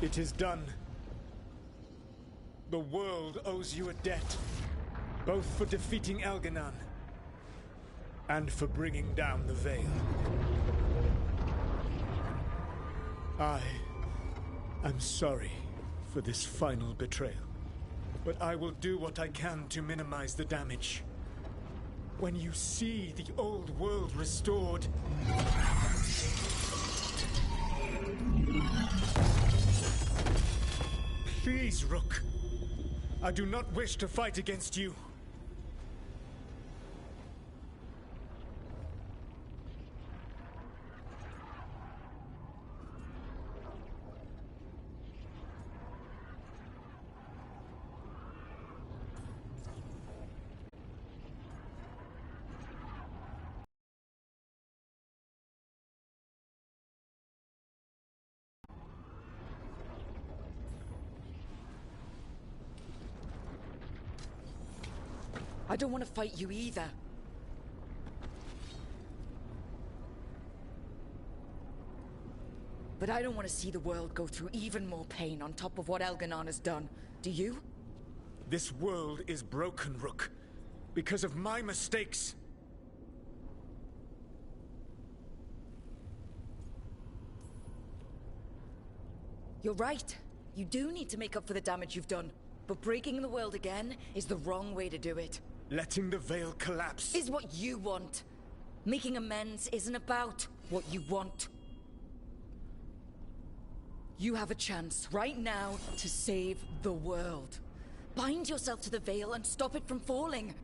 It is done. The world owes you a debt, both for defeating Elganon and for bringing down the Veil. I am sorry for this final betrayal, but I will do what I can to minimize the damage. When you see the old world restored, please, Rook. I do not wish to fight against you. I don't want to fight you either. But I don't want to see the world go through even more pain on top of what Elganon has done. Do you? This world is broken, Rook, because of my mistakes. You're right. You do need to make up for the damage you've done. But breaking the world again is the wrong way to do it. Letting the Veil collapse is what you want. Making amends isn't about what you want. You have a chance right now to save the world. Bind yourself to the Veil and stop it from falling.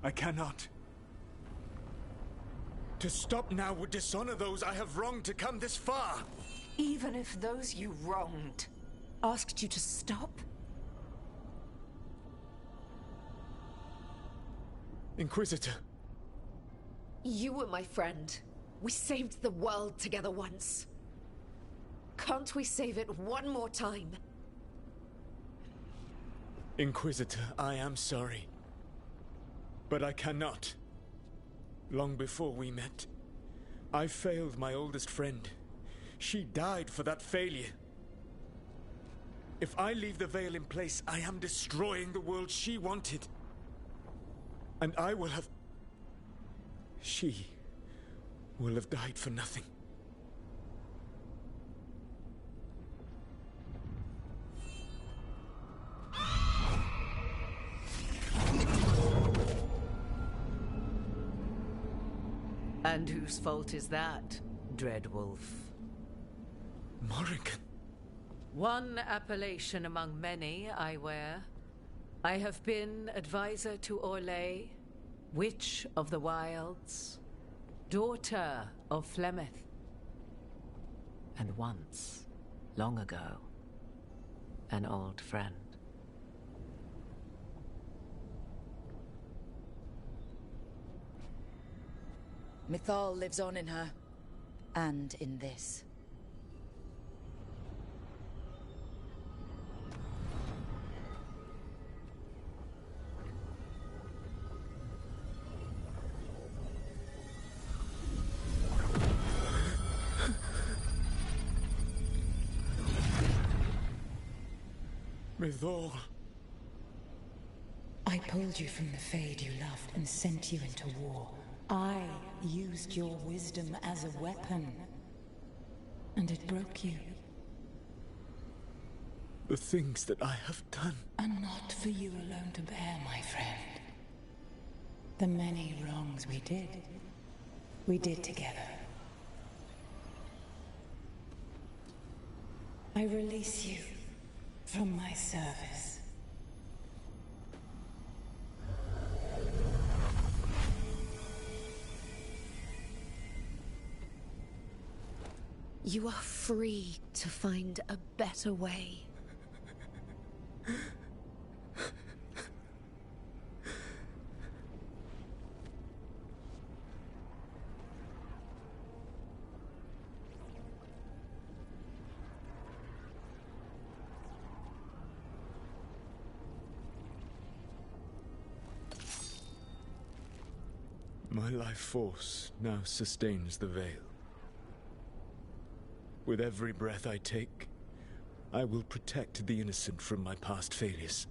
I cannot. To stop now would dishonor those I have wronged to come this far. Even if those you wronged asked you to stop? Inquisitor. You were my friend. We saved the world together once. Can't we save it one more time? Inquisitor, I am sorry. But I cannot. Long before we met, I failed my oldest friend. She died for that failure. If I leave the Veil in place, I am destroying the world she wanted. And I will have... She will have died for nothing. And whose fault is that, Dreadwolf? Morrigan. One appellation among many, I wear. I have been advisor to Orlais, Witch of the Wilds, daughter of Flemeth, and once, long ago, an old friend. Mythal lives on in her, and in this. Mythal. I pulled you from the Fade you loved and sent you into war. I used your wisdom as a weapon, and it broke you. The things that I have done are not for you alone to bear, my friend. The many wrongs we did together. I release you from my service. You are free to find a better way. My life force now sustains the veil. With every breath I take, I will protect the innocent from my past failures.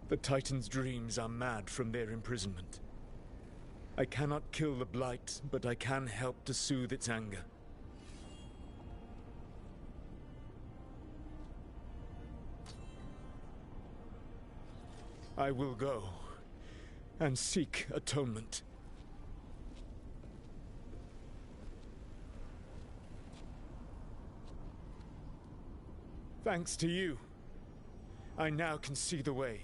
The Titan's dreams are mad from their imprisonment. I cannot kill the Blight, but I can help to soothe its anger. I will go and seek atonement. Thanks to you, I now can see the way.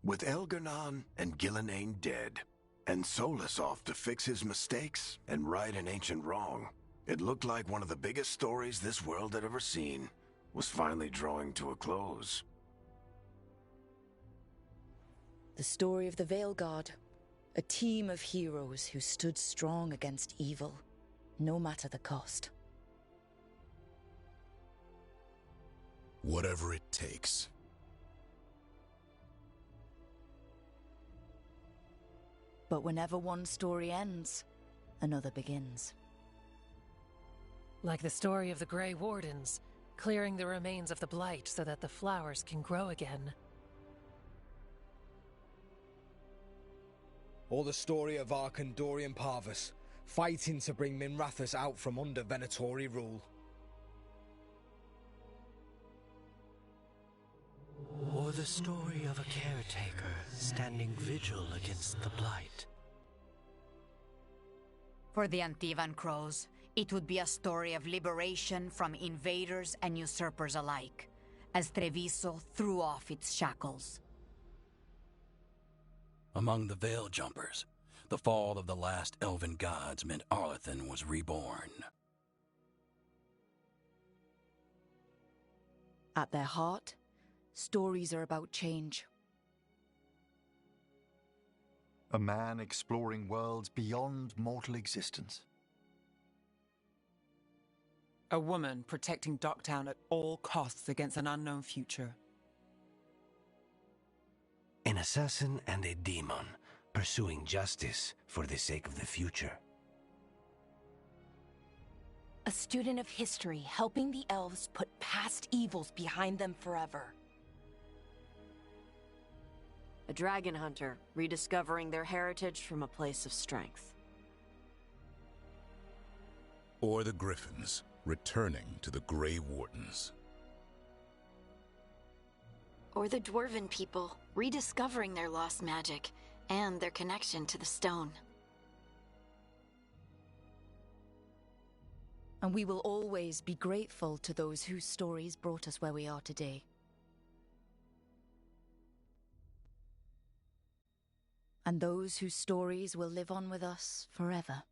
With Elgar'nan and Gillenane dead, and Solus off to fix his mistakes and right an ancient wrong, it looked like one of the biggest stories this world had ever seen was finally drawing to a close. The story of the Veilguard. A team of heroes who stood strong against evil, no matter the cost. Whatever it takes. But whenever one story ends, another begins. Like the story of the Grey Wardens, clearing the remains of the Blight so that the flowers can grow again. Or the story of Arkandorian Parvus, fighting to bring Minrathous out from under Venatori rule. Or the story of a caretaker standing vigil against the Blight. For the Antivan Crows, it would be a story of liberation from invaders and usurpers alike, as Treviso threw off its shackles. Among the Veil Jumpers, the fall of the last elven gods meant Arlathan was reborn. At their heart, stories are about change. A man exploring worlds beyond mortal existence. A woman protecting Docktown at all costs against an unknown future. An assassin and a demon, pursuing justice for the sake of the future. A student of history, helping the elves put past evils behind them forever. A dragon hunter, rediscovering their heritage from a place of strength. Or the Griffins, returning to the Grey Wardens. Or the Dwarven people, rediscovering their lost magic and their connection to the stone. And we will always be grateful to those whose stories brought us where we are today. And those whose stories will live on with us forever.